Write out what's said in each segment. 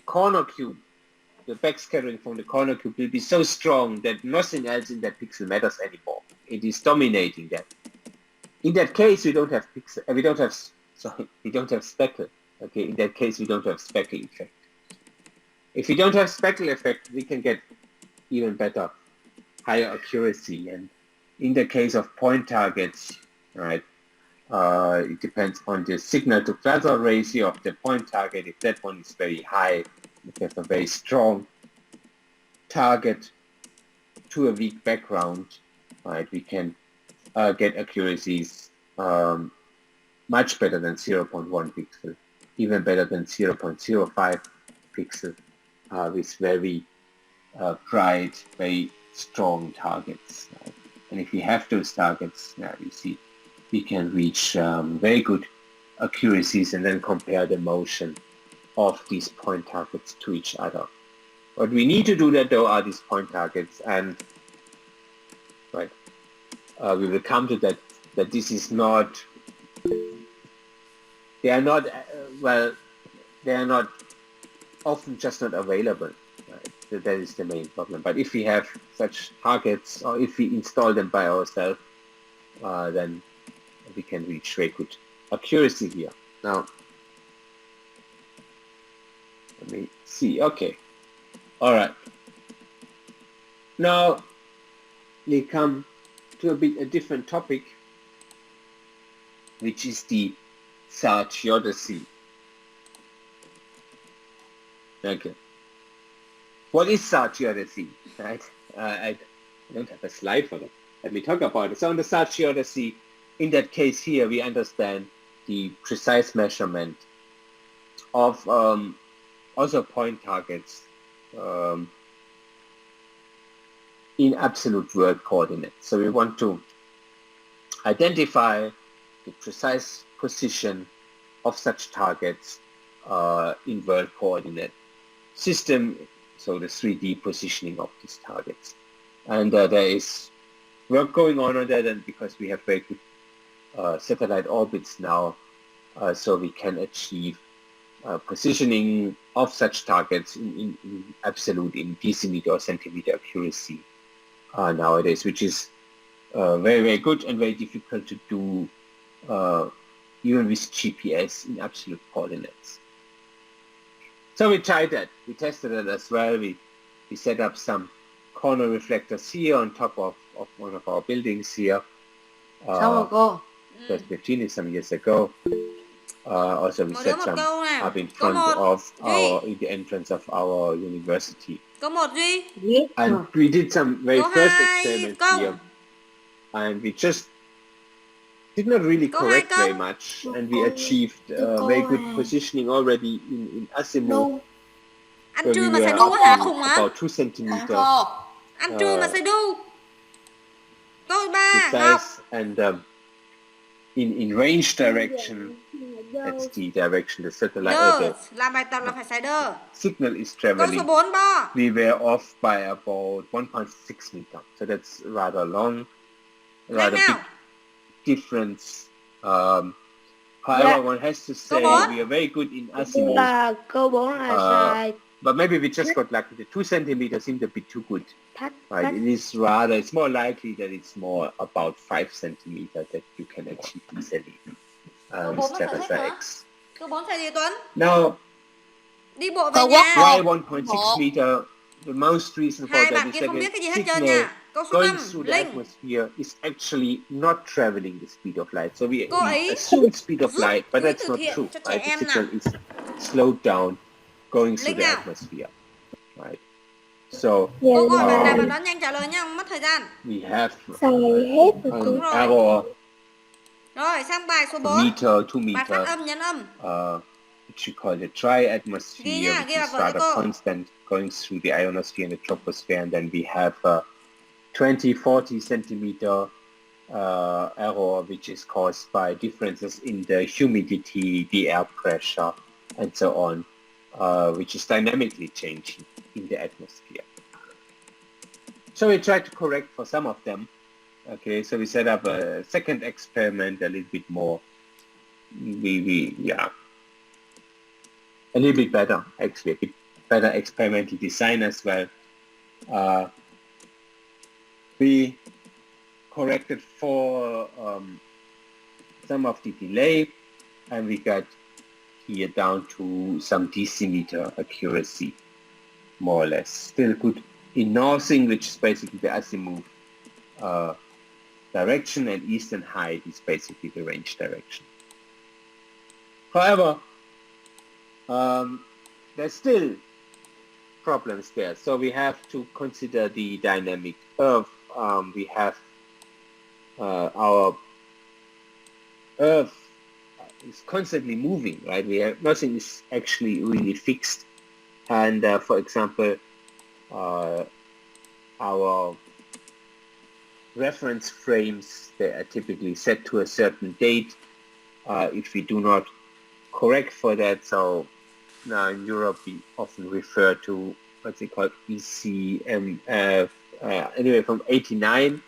corner cube, the backscattering from the corner cube will be so strong that nothing else in that pixel matters anymore. It is dominating that. In that case, we don't have speckle. Okay, in that case, we don't have speckle effect. If we don't have speckle effect, we can get even better, higher accuracy. And in the case of point targets, right, it depends on the signal to cluster ratio of the point target. If that one is very high, if you have a very strong target to a weak background, right, we can get accuracies much better than 0.1 pixel, even better than 0.05 pixel with very bright, very strong targets. Right? And if we have those targets, you see, we can reach very good accuracies and then compare the motion of these point targets to each other. What we need to do that though are these point targets, and right, we will come to that this is not, they are not often just not available. Right? So that is the main problem. But if we have such targets, or if we install them by ourselves, then we can reach very good accuracy here. Now, let me see. Okay. All right. Now we come to a different topic, which is the sartiodicee. Okay. What is sartiodicee? Right? I don't have a slide for that. Let me talk about it. So on the sartiodicee, in that case here, we understand the precise measurement of also point targets in absolute world coordinates. So we want to identify the precise position of such targets in world coordinate system, so the 3D positioning of these targets. And there is work going on that, and because we have very good satellite orbits now, so we can achieve positioning of such targets in absolute, in decimeter or centimeter accuracy nowadays, which is very, very good and very difficult to do even with GPS in absolute coordinates. So we tried that. We tested it as well. We set up some corner reflectors here on top of one of our buildings here. First 15 some years ago. Also we set some up in front of the entrance of our university. And we did some very first experiments here. And we just did not really correct very much, and we achieved very good positioning already in azimuth, where we were up to about 2 centimeters precise, and in range direction, that's the direction the satellite signal is traveling. We were off by about 1.6 meters, so that's rather long, rather big difference. However, one has to say we are very good in azimuth. But maybe we just got lucky. The 2 centimeters seemed a bit too good. Right? It's more likely that it's more about 5 centimeters that you can achieve easily with Teresa X. Now, why 1.6 meter? The most reason for that is that the signal going through the atmosphere is actually not traveling the speed of light. So we assume speed of light, but that's not true. Right? The signal is slowed down going through the atmosphere. Right? So we have an error meter, 2 meters, which we call the tri-atmosphere, which is rather constant going through the ionosphere and the troposphere, and then we have 20-40 centimeter error, which is caused by differences in the humidity, the air pressure, and so on, which is dynamically changing in the atmosphere. So we tried to correct for some of them. Okay, so we set up a second experiment, a little bit more, a little bit better, actually, a bit better experimental design as well. We corrected for some of the delay, and we got here down to some decimeter accuracy, more or less. Still good in northing, which is basically the azimuth direction, and east and height is basically the range direction. However, there's still problems there. So we have to consider the dynamic Earth. We have our Earth is constantly moving, right? We have nothing is actually really fixed. And for example, our reference frames, they are typically set to a certain date. If we do not correct for that, so now in Europe we often refer to what's it called, ECMF, anyway from 89,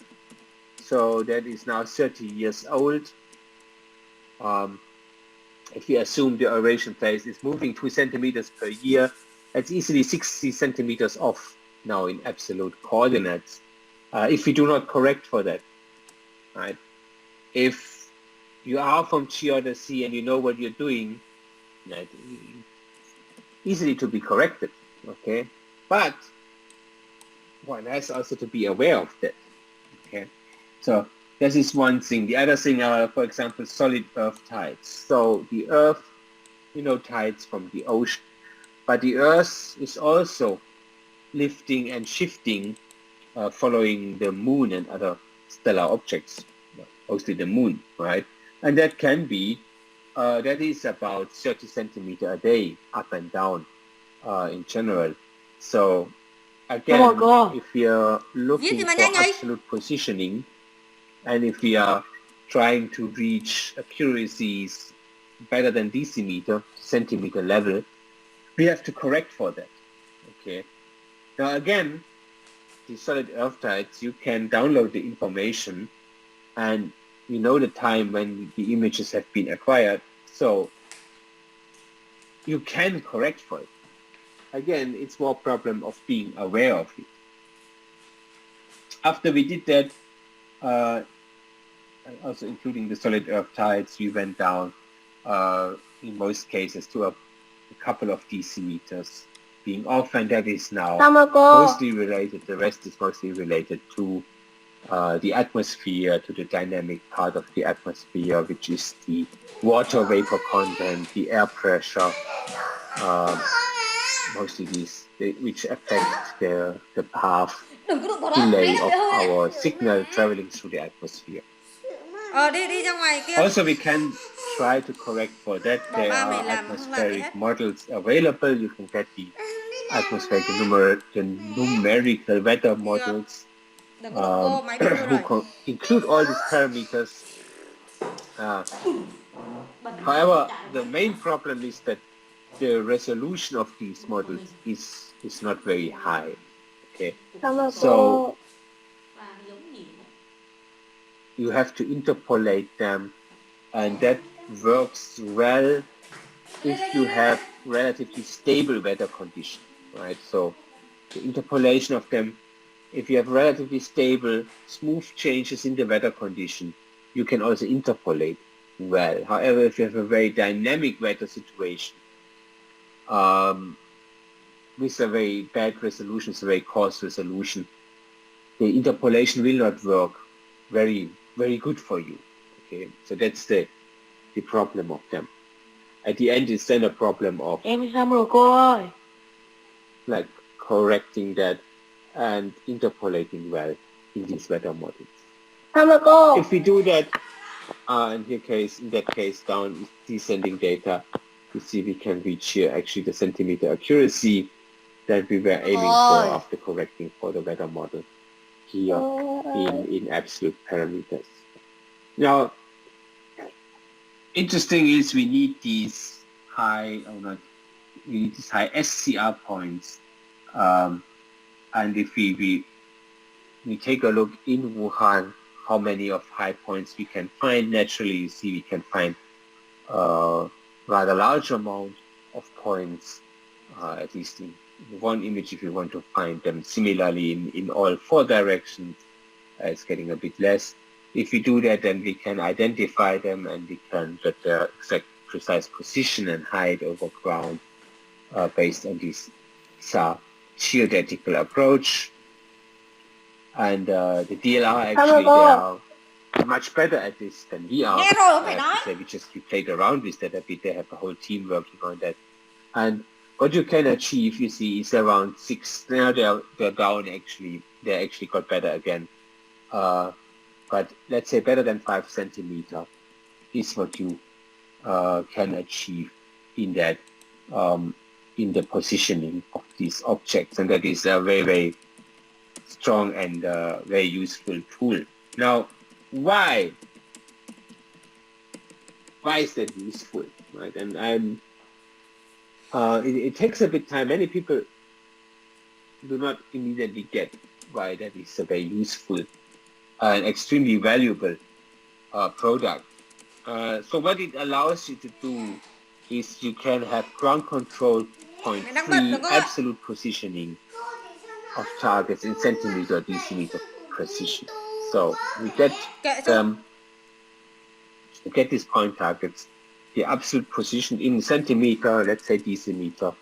so that is now 30 years old. If we assume the Eurasian place is moving 2 centimeters per year, that's easily 60 centimeters off now in absolute coordinates. If we do not correct for that, right? If you are from geodesy and you know what you're doing, that easily to be corrected, okay? But one has also to be aware of that, okay? So this is one thing. The other thing are, for example, solid earth tides. So the earth, you know, tides from the ocean, but the earth is also lifting and shifting following the moon and other stellar objects, mostly the moon, right? And that can be, that is about 30 centimeters a day, up and down in general. So again, if we are looking for absolute positioning, and if we are trying to reach accuracies better than decimeter, centimeter level, we have to correct for that, okay? Now again, the solid earth tides, you can download the information and you know the time when the images have been acquired, so you can correct for it. Again, it's more problem of being aware of it. After we did that, also including the solid earth tides, we went down in most cases to a couple of decimeters being off, and that is now mostly related, the rest is mostly related to the atmosphere, to the dynamic part of the atmosphere, which is the water vapor content, the air pressure, mostly these, which affect the path delay of our signal traveling through the atmosphere. Also, we can try to correct for that. There are atmospheric models available. You can get the atmospheric, the numerical weather models who include all these parameters. However, the main problem is that the resolution of these models is not very high. Okay, so you have to interpolate them, and that works well if you have relatively stable weather conditions, right? So the interpolation of them, if you have relatively stable, smooth changes in the weather condition, you can also interpolate well. However, if you have a very dynamic weather situation, with a very bad resolution, a very coarse resolution, the interpolation will not work very, very good for you. Okay, so that's the problem of them. At the end, it's then a problem of like correcting that and interpolating well in these weather models. If we do that, in that case, down descending data, you see we can reach here actually the centimeter accuracy that we were aiming for after correcting for the weather model here in absolute parameters. Now, interesting is we need these high SCR points, and if we take a look in Wuhan, how many of high points we can find. Naturally, you see we can find rather large amount of points at least in one image if you want to find them. Similarly, in all 4 directions, it's getting a bit less. If we do that, then we can identify them and we can get their exact precise position and height over ground based on this geodetical approach. And the DLR actually, they are much better at this than we are. We just played around with that a bit. They have a whole team working on that. And what you can achieve, you see, is around 6. Now they're down actually. They actually got better again. But let's say better than 5 centimeter is what you can achieve in that in the positioning of these objects, and that is a very, very strong and very useful tool. Now, why is that useful, right? And it takes a bit of time. Many people do not immediately get why that is a very useful and extremely valuable product. So what it allows you to do is you can have ground control point free absolute positioning of targets in centimeter or decimeter precision. So we get these point targets, the absolute position in centimeter, let's say decimeter,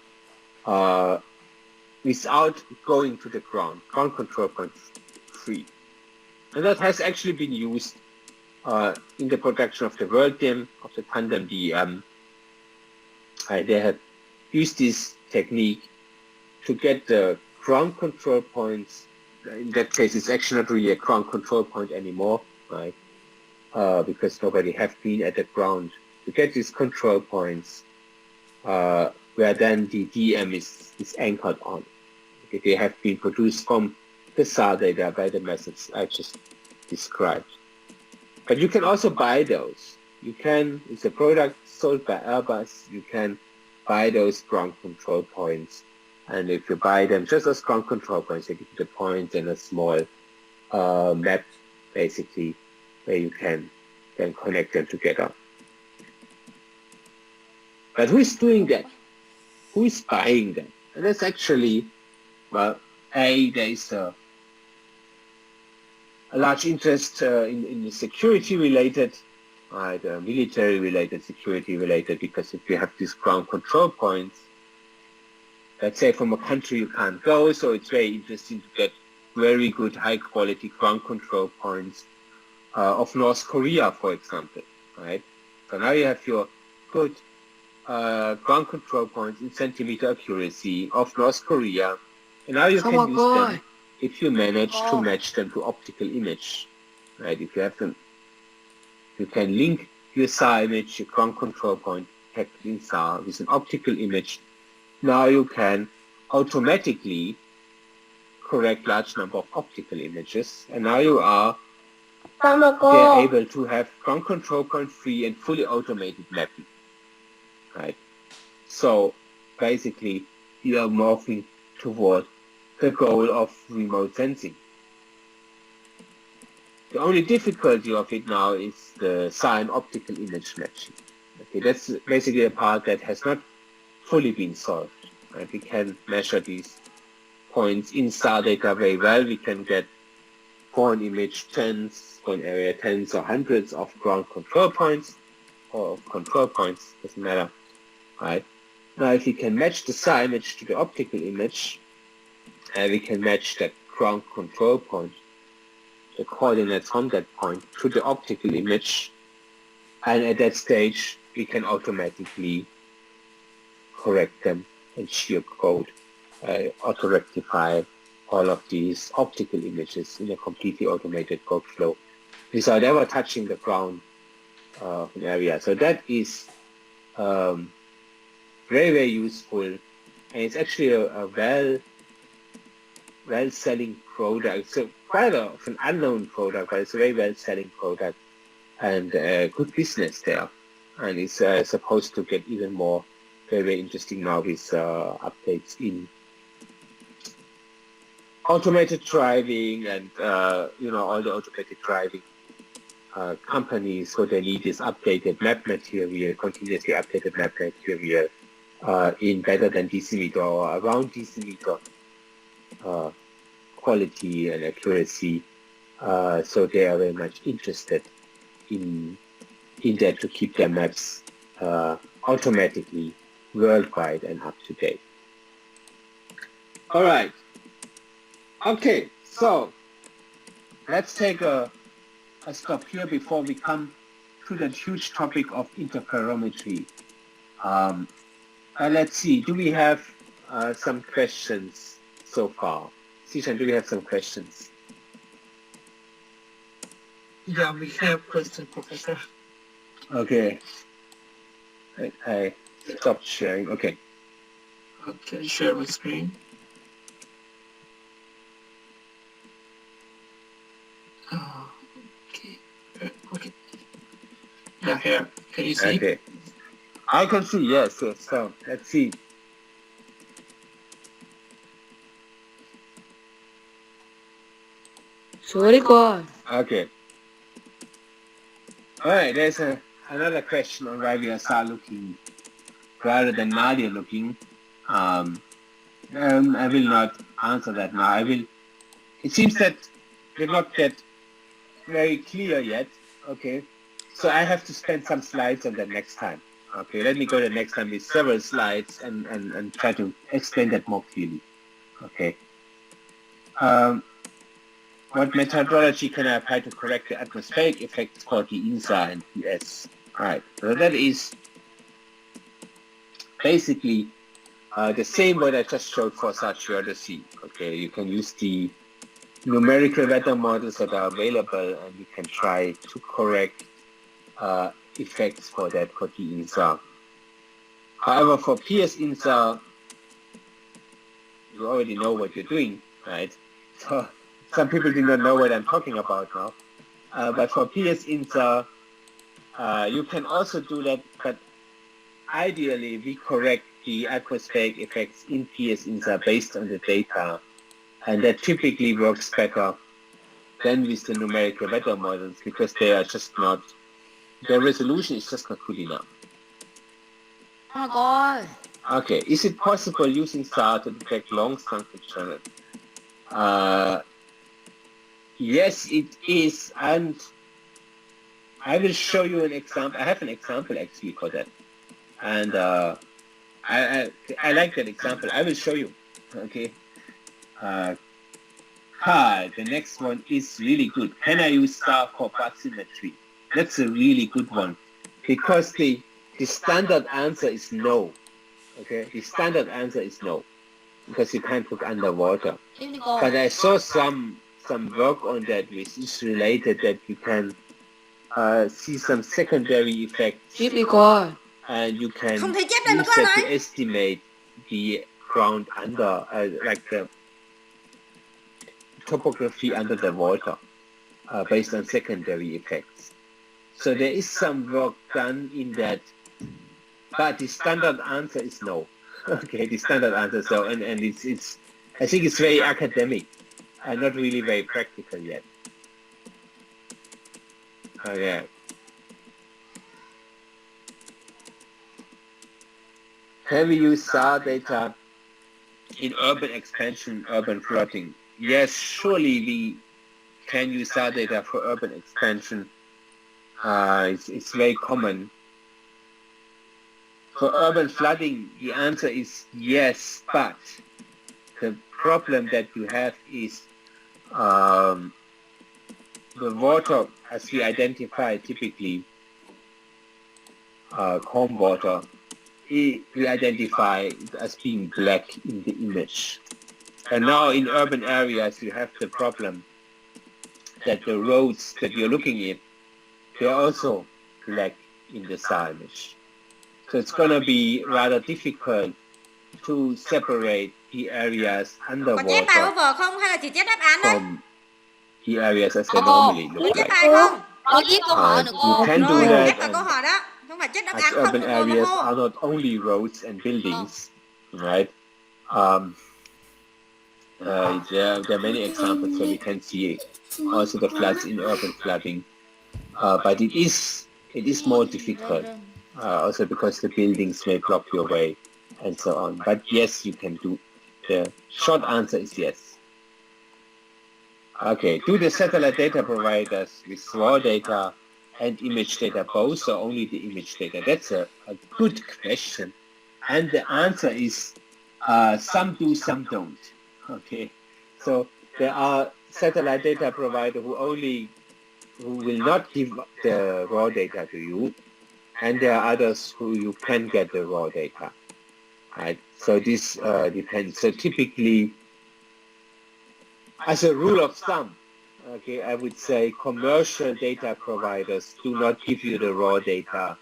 without going to the ground control point free. And that has actually been used in the production of the World Game, of the Tandem DM. They have used this technique to get the ground control points. In that case, it's actually not really a ground control point anymore, right? Because nobody have been at the ground. To get these control points where then the DM is anchored on. Okay, they have been produced from the SAR data by the methods I just described. But you can also buy those. You can, it's a product sold by Airbus, you can buy those ground control points. And if you buy them just as ground control points, they give you the points and a small map, basically, where you can then connect them together. But who is doing that? Who is buying them? And that's actually, well, there is a large interest in the security-related, military-related, security-related, because if you have these ground control points, let's say from a country you can't go, so it's very interesting to get very good, high-quality ground control points of North Korea, for example, right? So now you have your good ground control points in centimeter accuracy of North Korea, and now you can use them if you manage to match them to optical image, right? If you have them, you can link your SAR image, your ground control point packed in SAR with an optical image. Now you can automatically correct large number of optical images, and now you are able to have ground control point free and fully automated mapping, right? So basically, you are morphing toward the goal of remote sensing. The only difficulty of it now is the SAR and optical image matching. Okay, that's basically a part that has not fully been solved. Right? We can measure these points in SAR data very well. We can get for an image tens, for an area tens or hundreds of ground control points, or of control points, doesn't matter. Right? Now if we can match the SAR image to the optical image, we can match that ground control point, the coordinates from that point, to the optical image, and at that stage we can automatically correct them and geocode, auto-rectify all of these optical images in a completely automated workflow without ever touching the ground of an area. So that is very, very useful, and it's actually a well-selling product. So quite an unknown product, but it's a very well-selling product and good business there. And it's supposed to get even more very, very interesting now with updates in automated driving and all the automated driving companies. So they need this updated map material, continuously updated map material, in better than decimeter or around decimeter quality and accuracy. So they are very much interested in that to keep their maps automatically worldwide and up to date. All right. Okay, so let's take a stop here before we come to that huge topic of interferometry. Let's see, do we have some questions so far? Sishan, do we have some questions? Yeah, we have questions, Professor. Okay. I stopped sharing. Okay. Okay, share my screen. Okay. Okay. Yeah, here. Can you see? Okay. I can see, yes. So let's see. Sorry, God. Okay. All right, there's another question on why we are start looking rather than Nadia looking. I will not answer that now. It seems that we're not that very clear yet. Okay. So I have to spend some slides on that next time. Okay, let me go the next time with several slides and try to explain that more clearly. Okay. What methodology can I apply to correct the atmospheric effects for the INSA and PS? Right, so that is basically the same what I just showed for Sartorius. Okay, you can use the numerical weather models that are available and you can try to correct effects for that for the INSA. However, for PS INSA, you already know what you're doing, right? So some people do not know what I'm talking about now. But for PS INSA, you can also do that, but ideally we correct the atmospheric effects in PS INSA based on the data, and that typically works better than with the numerical weather models because they are just not, their resolution is just not good enough. Oh my God. Okay, is it possible using SAR to detect long sunken channels? Yes, it is, and I will show you an example. I have an example actually for that, and I like that example. I will show you. Okay. The next one is really good. Can I use SAR for bathymetry? That's a really good one because the standard answer is no. Okay, the standard answer is no because you can't look underwater. But I saw some work on that which is related that you can see some secondary effects and you can use that to estimate the ground under, like the topography under the water based on secondary effects. So there is some work done in that, but the standard answer is no. Okay, the standard answer is no, and it's I think it's very academic and not really very practical yet. Okay. Can we use SAR data in urban expansion, urban flooding? Yes, surely we can use SAR data for urban expansion. It's very common. For urban flooding, the answer is yes, but the problem that you have is the water, as we identify typically, calm water, we identify it as being black in the image. And now in urban areas, you have the problem that the roads that you're looking at, they're also black in the SAR image. So it's going to be rather difficult to separate the areas underwater Có chép bài over không hay là chỉ chép đáp án đấy? from the areas as they normally Có look chép like. bài không? Có chép câu hỏi nữa cô. You can do Rồi, that, chép vào câu and hỏi đó. Không phải chép đáp as án không urban của cô mà areas cô. are not only roads and buildings, right? There are many examples where we can see also the floods in urban flooding, but it is more difficult, also because the buildings may block your way. and so on. But yes, you can do. The short answer is yes. Okay, do the satellite data providers with raw data and image data both, or only the image data? That's a good question. And the answer is some do, some don't. Okay, so there are satellite data providers who will not give the raw data to you, and there are others who you can get the raw data. Right? So this depends. So typically, as a rule of thumb, okay, I would say commercial data providers do not give you the raw data,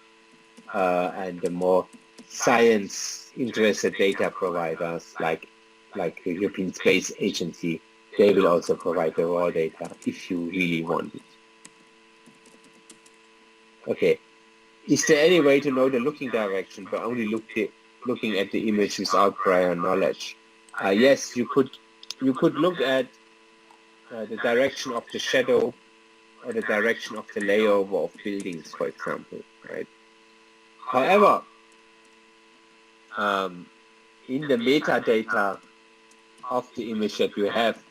and the more science-interested data providers, like the European Space Agency, they will also provide the raw data if you really want it. Okay, is there any way to know the looking direction by only looking at the image without prior knowledge? Yes, you could look at the direction of the shadow or the direction of the layover of buildings, for example, right? However, in the metadata of the image that you have,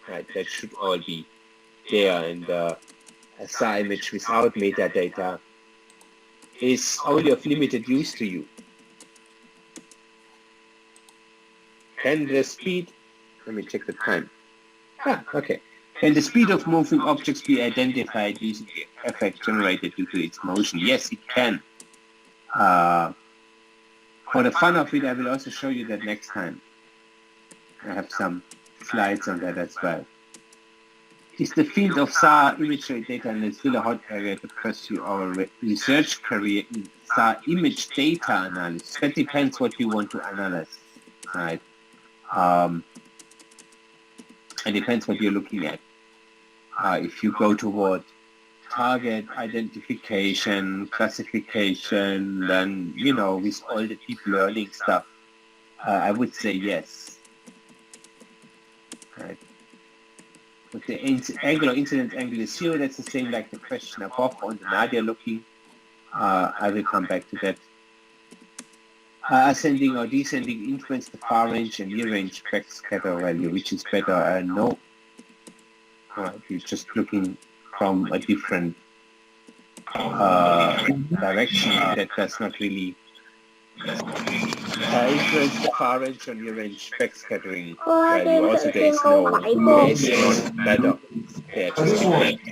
right, that should all be there, and a SAR image without metadata is only of limited use to you. Can the speed, let me check the time. Okay. Can the speed of moving objects be identified using the effect generated due to its motion? Yes, it can. For the fun of it, I will also show you that next time. I have some slides on that as well. Is the field of SAR imagery data analysis still a hot area to pursue our research career in SAR image data analysis? That depends what you want to analyze, right? It depends what you're looking at. If you go toward target identification, classification, then, you know, with all the deep learning stuff, I would say yes. Right. If the angle or incidence angle is 0, that's the same like the question above on the Nadia looking. I will come back to that. Ascending or descending influence the far range and near range backscatter value, which is better? No. You're just looking from a different direction. That does not really influence the far range or near range backscattering value. Also, there is no better. They are just different.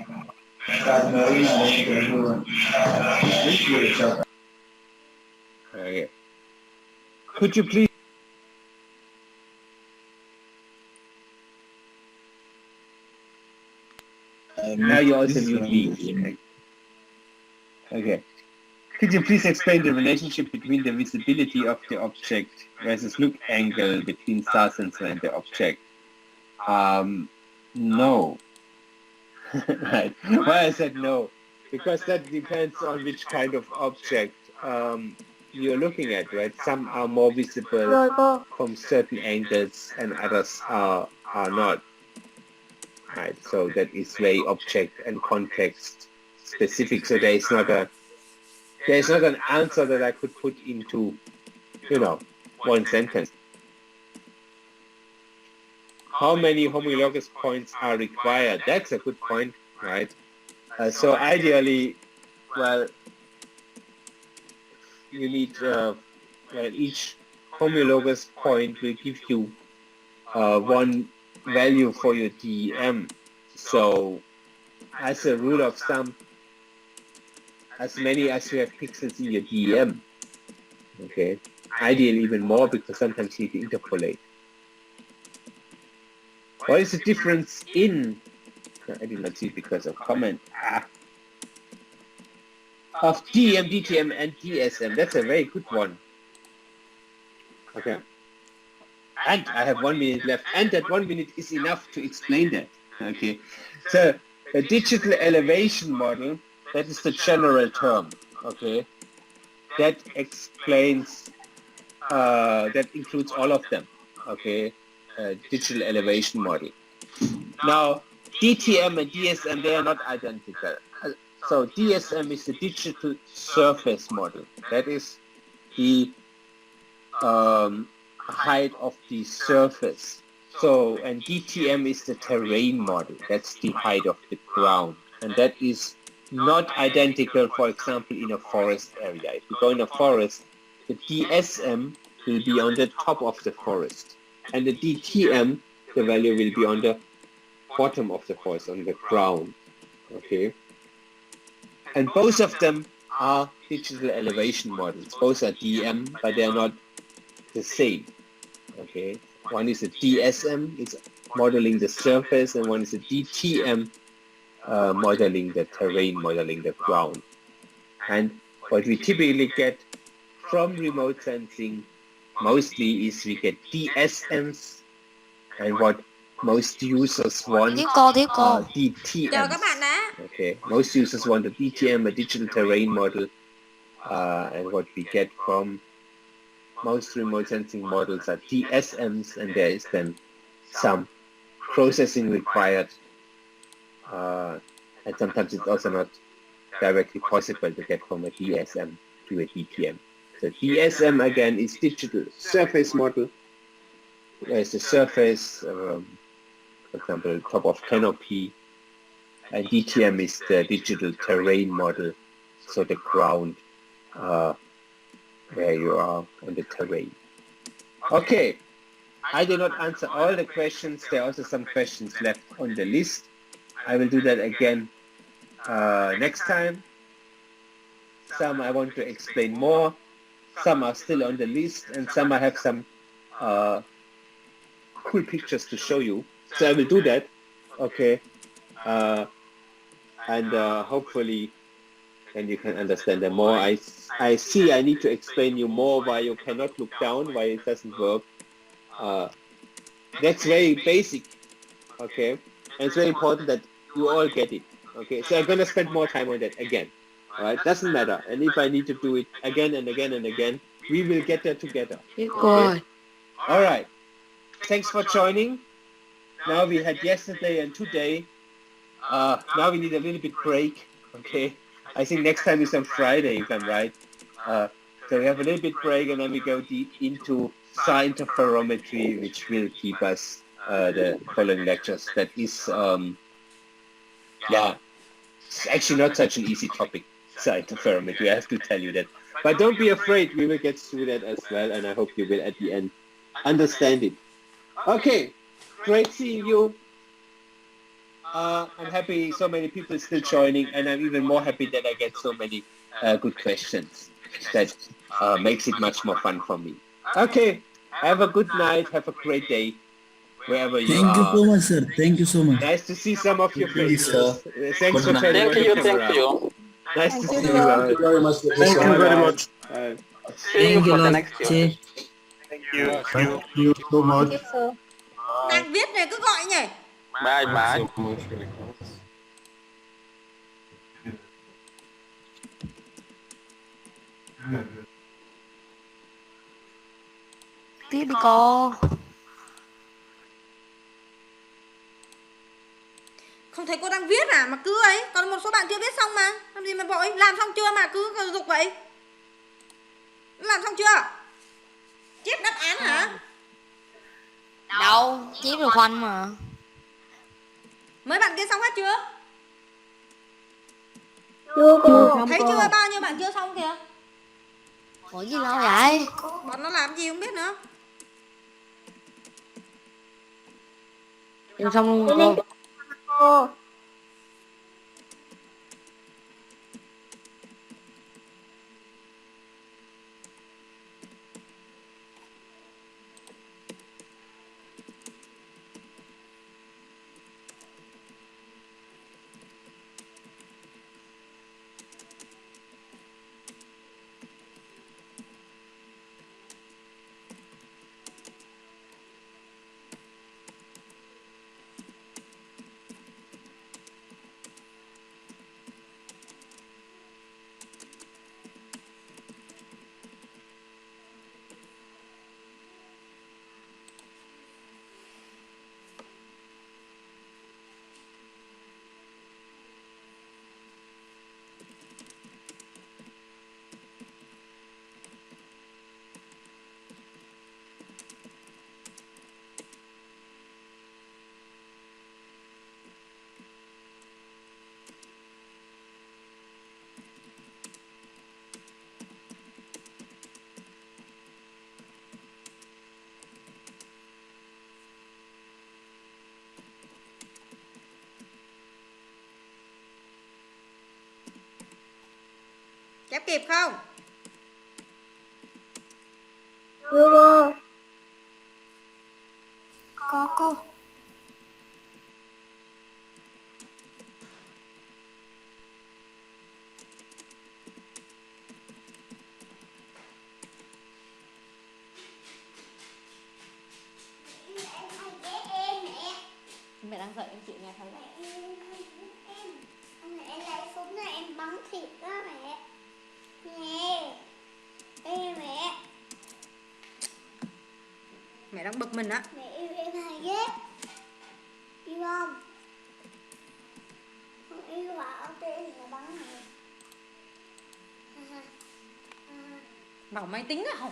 Okay. Could you please? Now you also mute me. Okay. Could you please explain the relationship between the visibility of the object versus look angle between SAR sensor and the object? No. Right. Why I said no? Because that depends on which kind of object you're looking at, right? Some are more visible from certain angles and others are not. Right. So that is very object and context specific. So there is not an answer that I could put into, you know, one sentence. How many homologous points are required? That's a good point, right? So ideally, well, you need, each homologous point will give you one value for your DEM. So as a rule of thumb, as many as you have pixels in your DEM. Okay, ideally even more, because sometimes you need to interpolate. What is the difference in, I did not see it because of comment, of DEM, DTM and DSM? That's a very good one. Okay. And I have 1 minute left, and that 1 minute is enough to explain that. Okay. So a digital elevation model, that is the general term. Okay. That explains, that includes all of them. Okay. Digital elevation model. Now, DTM and DSM, they are not identical. So DSM is the digital surface model. That is the height of the surface. So, and DTM is the terrain model. That's the height of the ground. And that is not identical, for example, in a forest area. If you go in a forest, the DSM will be on the top of the forest. And the DTM, the value will be on the bottom of the forest, on the ground. Okay. And both of them are digital elevation models. Both are DM, but they are not the same. Okay. One is a DSM, it's modeling the surface, and one is a DTM, modeling the terrain, modeling the ground. And what we typically get from remote sensing mostly is we get DSMs, and what most users want Tiếp cô. DTMs. Chào các bạn đã. Okay, most users want a DTM, a digital terrain model, and what we get from most remote sensing models are DSMs, and there is then some processing required, and sometimes it's also not directly possible to get from a DSM to a DTM. So DSM again is digital surface model. There's the surface, for example, top of canopy, and DTM is the digital terrain model, so the ground where you are on the terrain. Okay, I did not answer all the questions. There are also some questions left on the list. I will do that again next time. Some I want to explain more. Some are still on the list, and some I have some cool pictures to show you. So I will do that. Okay. And hopefully then you can understand them more. I see I need to explain you more why you cannot look down, why it doesn't work. That's very basic, okay? And it's very important that you all get it, okay? So I'm gonna spend more time on that again, all right? Doesn't matter. And if I need to do it again and again and again, we will get there together. Tiếp cô ơi. All right. Thanks for joining. Now we had yesterday and today. Now we need a little bit break, okay? I think next time is on Friday, if I'm right. So we have a little bit break, and then we go deep into science interferometry, which will keep us the following lectures. That is, yeah, it's actually not such an easy topic, science interferometry, I have to tell you that. But don't be afraid, we will get through that as well, and I hope you will at the end understand it. Okay, great seeing you. I'm happy so many people still joining, and I'm even more happy that I get so many good questions. That makes it much more fun for me. Okay, have a good night, have a great day, wherever you Thank you are. so much, sir. Thank you so much. Nice to see some of your Thank you, faces. sir. Thanks for Good turning on Thank the you, camera. thank you. Nice to see you. Thank you very much. Thank you very much. See you Thank you, for the Lord. next year. Che. Thank you so much. Đang viết này cứ gọi nhỉ. Bye bye. Tiếp đi cô. Không thấy cô đang viết à mà cứ ấy. Còn một số bạn chưa viết xong mà. Làm gì mà vội. Làm xong chưa mà cứ giục vậy. Làm xong chưa? Chép đáp án hả? Đâu, chép được khoanh mà. Mấy bạn kia xong hết chưa? Chưa cô. Thấy chưa? Bao nhiêu bạn chưa xong kìa? Ủa gì lâu vậy? Bọn nó làm gì không biết nữa. Em xong luôn cô. Cô. kịp không? Chưa cô. Có cô. Mẹ đang dạy em chị nghe thấy. Em lấy súng này em bắn thịt đó mẹ. Nè. Đây mẹ. Mẹ đang bực mình á. Mẹ yêu em hay ghét. Yêu không? Không yêu hả? Tên là bắn mẹ. Bảo máy tính à?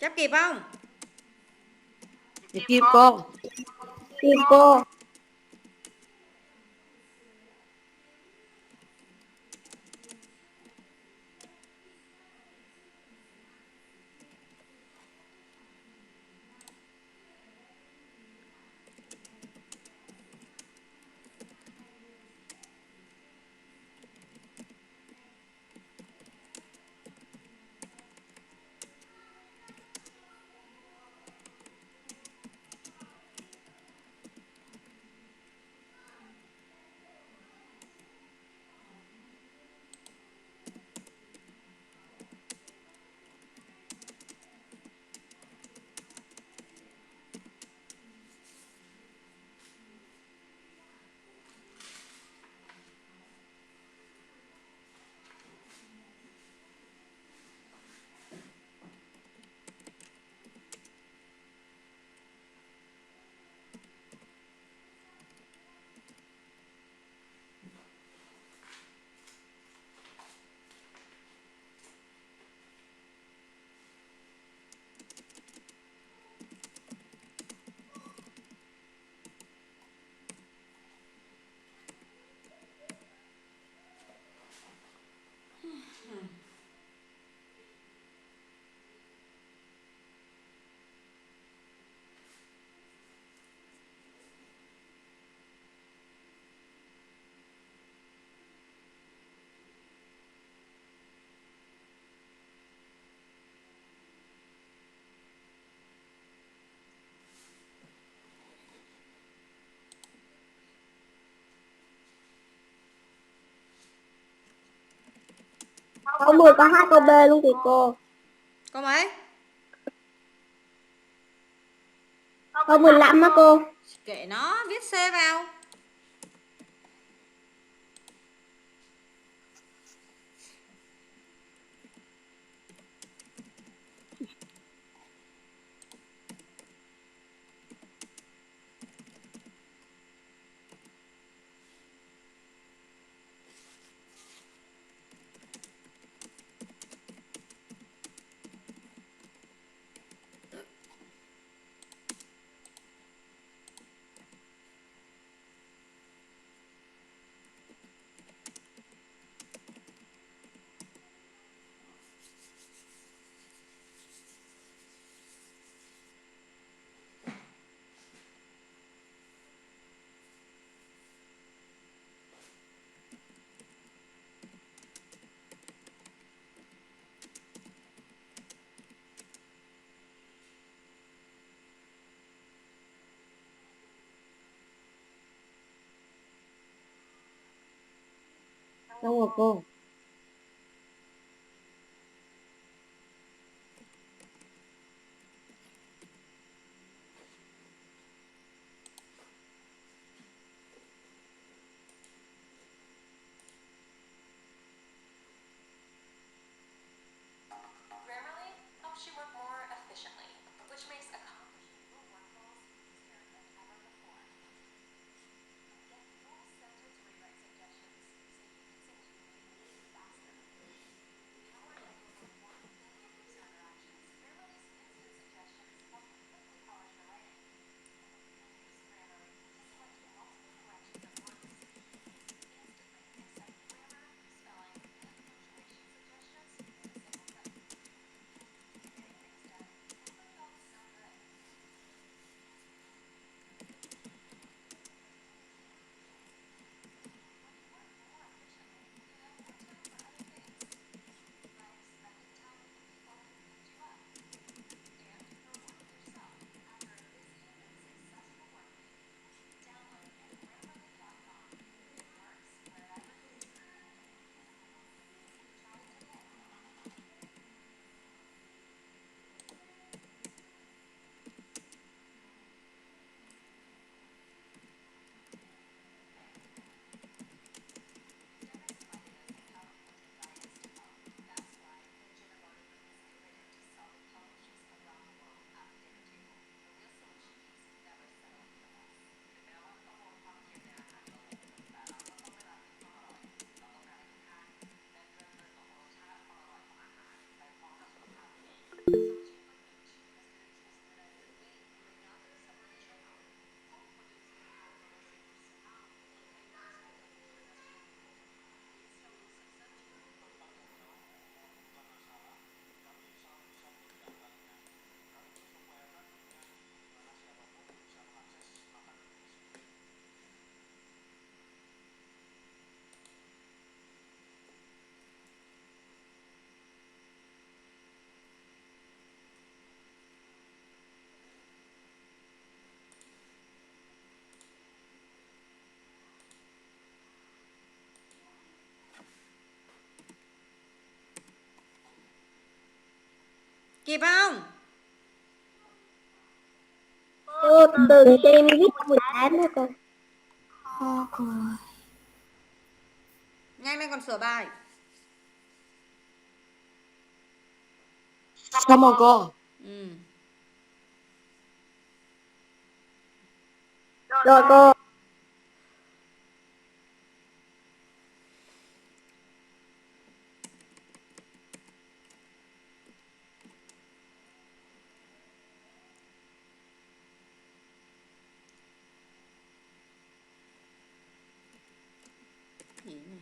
Chép kịp không? Kịp cô. Kịp cô. Có 10 câu H câu B luôn kìa cô. Câu mấy? Câu 15 á cô. Kệ nó, viết C vào. Xong rồi cô. Grammarly helps you work more efficiently, which makes accomplishing your workflows easier than ever before. Get full sentence rewrite suggestions so you can send your meeting faster. Powered by over 1 billion user interactions, Grammarly's instant suggestions help you quickly polish your writing. Use Grammarly to select multiple corrections at once. Instantly accept grammar, spelling, and punctuation suggestions with a single click. Getting things done never felt so good. When you work more efficiently, you have more time for other things, like spending time with the people who lift you up, and rewarding yourself after a busy and successful work week. Download at Grammarly.com. It works wherever you are. Try it today. That's why the Jenna Martin is committed to solving publishers around the world at the dinner table. A real solution means never settle for less. Kịp không? Cô từ cho em viết câu 18 đó cô. Nhanh lên còn sửa bài. Xong rồi cô. Ừ. Rồi cô. Gì này?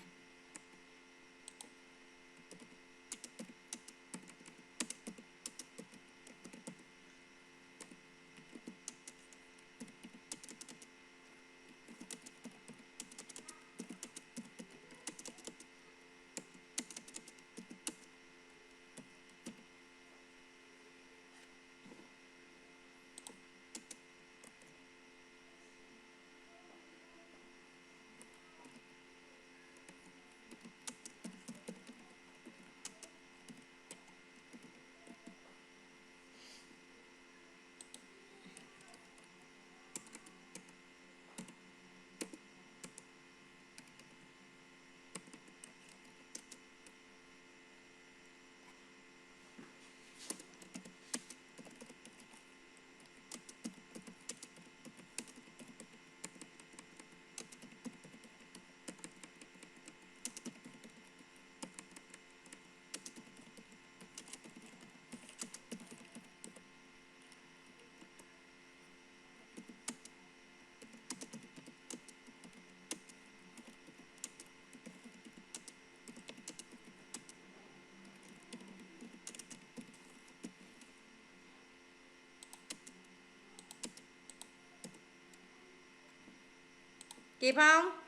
Kịp không?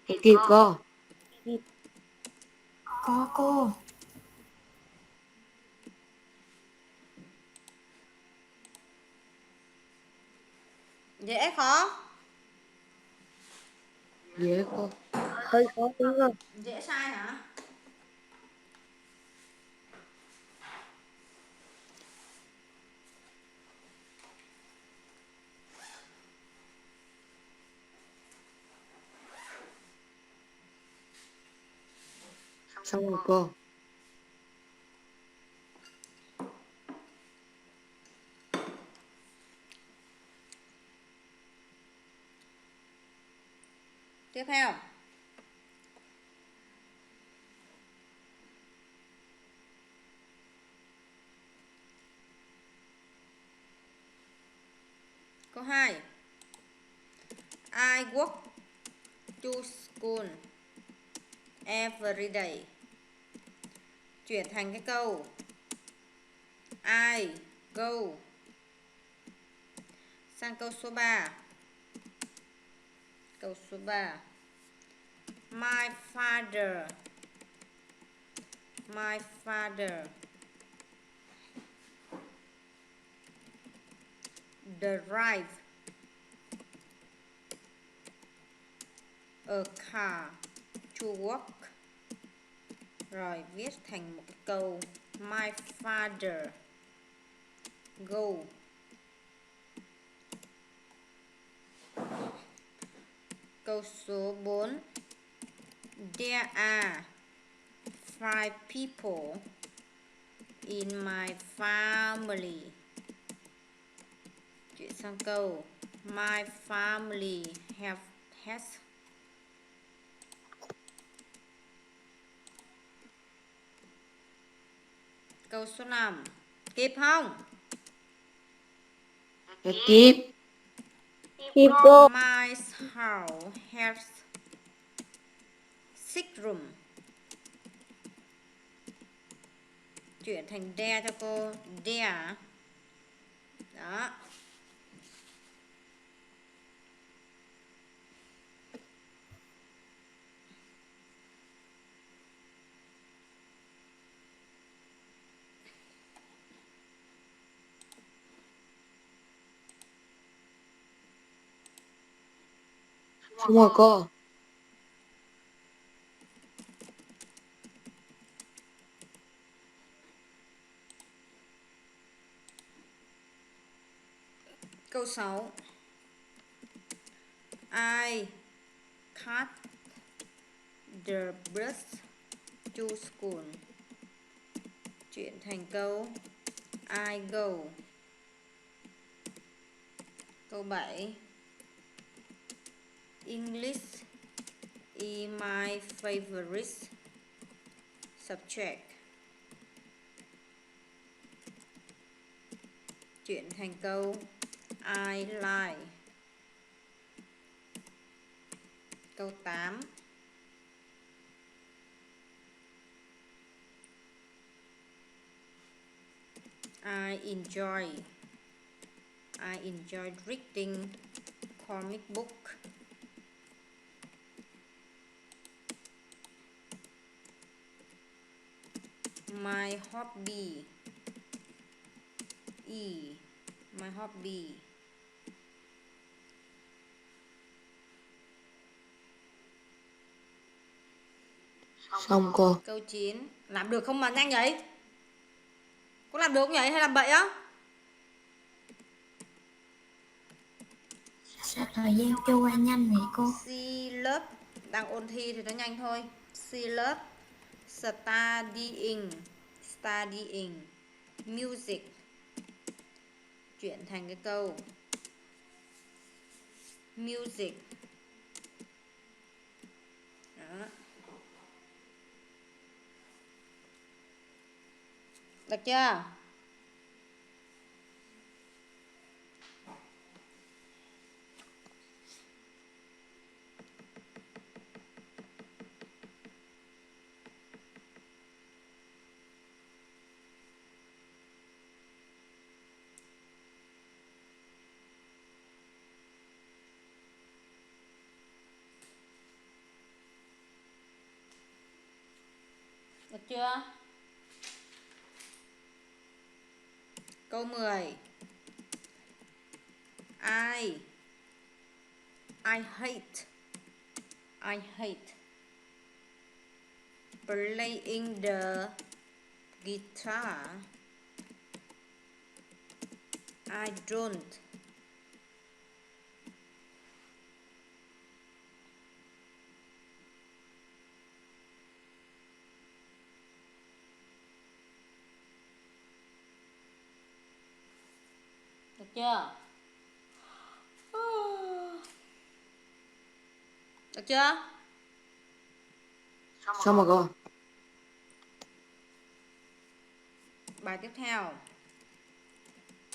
Kịp cô. Có cô. Dễ khó? Dễ cô. Hơi khó tí cơ. Dễ sai hả? Xong rồi cô. Tiếp theo. Câu 2. I walk to school every day. Chuyển thành cái câu I go. Sang câu số 3. Câu số 3. My father drive a car to work. Rồi viết thành một cái câu My father go. Câu số 4. There are 5 people in my family. Chuyển sang câu My family has. Câu số 5. Kịp không? Kịp. Kịp cô. My house has 6 room. Chuyển thành there cho cô. There. Đó. Xong rồi cô. Câu 6. I cut the bus to school. Chuyển thành câu I go. Câu 7. English is my favorite subject. Chuyển thành câu I like. Câu 8. I enjoy reading comic book. My hobby. Xong cô. Câu 9. Làm được không mà nhanh vậy? Có làm được không vậy hay làm bậy á? Sao thời gian trôi qua nhanh vậy cô? She love. Đang ôn thi thì nó nhanh thôi. She love studying music. Chuyển thành cái câu music. Đó. Được chưa? chưa? Câu 10. I hate playing the guitar. I don't được chưa? Được chưa? Xong rồi cô. Bài tiếp theo.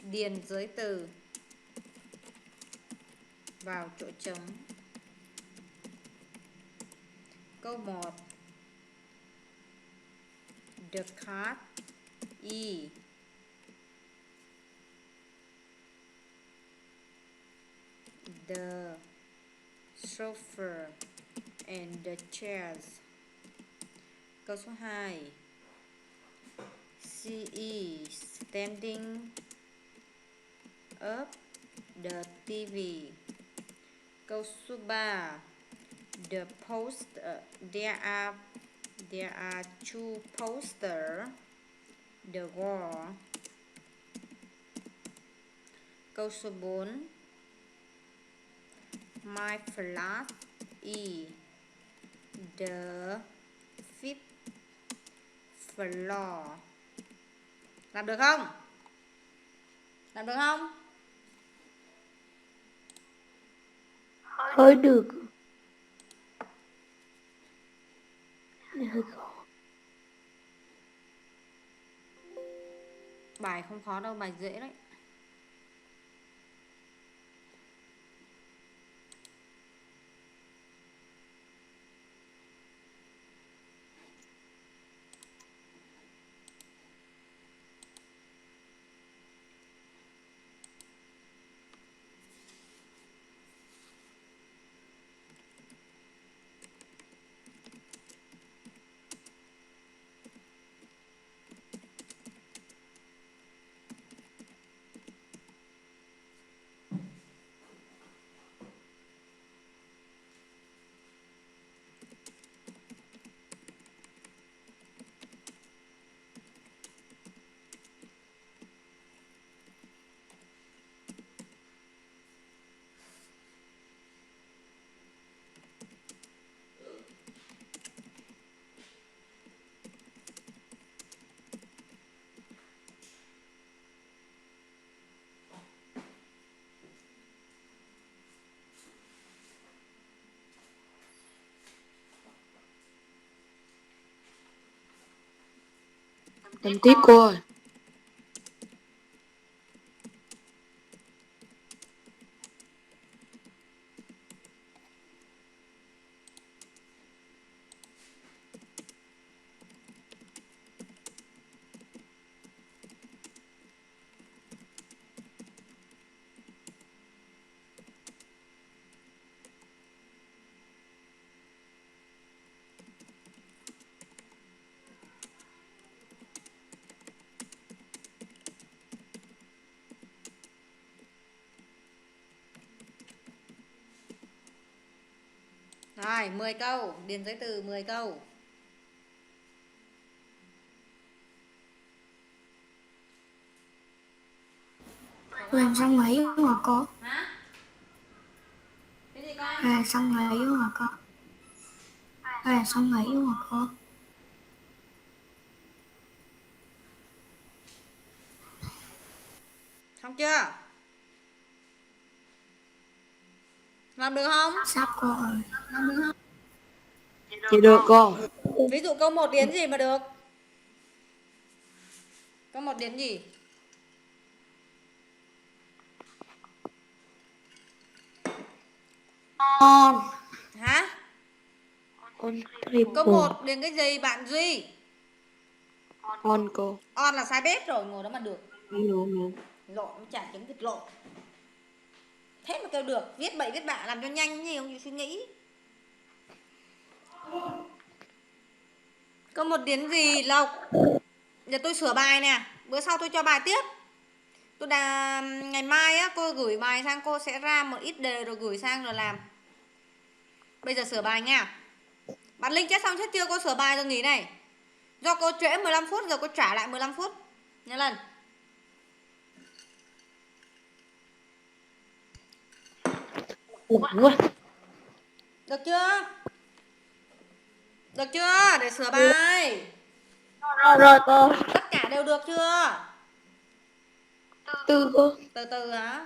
Điền giới từ vào chỗ trống. Câu 1. The KHİI the sofa and the chairs. Câu số 2. She is standing up the TV. Câu số 3. The poster there are two posters the wall. Câu số 4. My flat is the 5th floor. Làm được không? Làm được không? Hơi được. Hơi khó. Bài không khó đâu, bài dễ đấy. Làm tiếp cô ơi. Rồi, 10 câu, điền giới từ 10 câu. Làm xong mấy mà cô? Hả? Cái gì con? Là xong mấy mà cô? Là xong mấy mà cô? Xong chưa? Làm được không? Sắp cô ơi. Chị được cô. Ví dụ câu 1 điền gì mà được? Câu 1 điền gì? On. Hả? On Câu 1 điền cái gì bạn Duy? On cô. On là sai bếp rồi, ngồi đó mà được. Đúng. Lộn chả trứng thịt lộn. Thế mà kêu được, viết bậy viết bạ làm cho nhanh gì không chịu suy nghĩ. Có một điểm gì Lộc? Giờ tôi sửa bài nè, bữa sau tôi cho bài tiếp. Ngày mai á cô gửi bài sang, cô sẽ ra một ít đề rồi gửi sang rồi làm. Bây giờ sửa bài nha. Bạn Linh chết xong chết chưa? Cô sửa bài rồi nghỉ này. Do cô trễ 15 phút, giờ cô trả lại 15 phút. Nhớ lần. Được chưa? Được chưa? Để sửa bài. Rồi cô. Tất cả đều được chưa? Từ cô. Từ từ hả?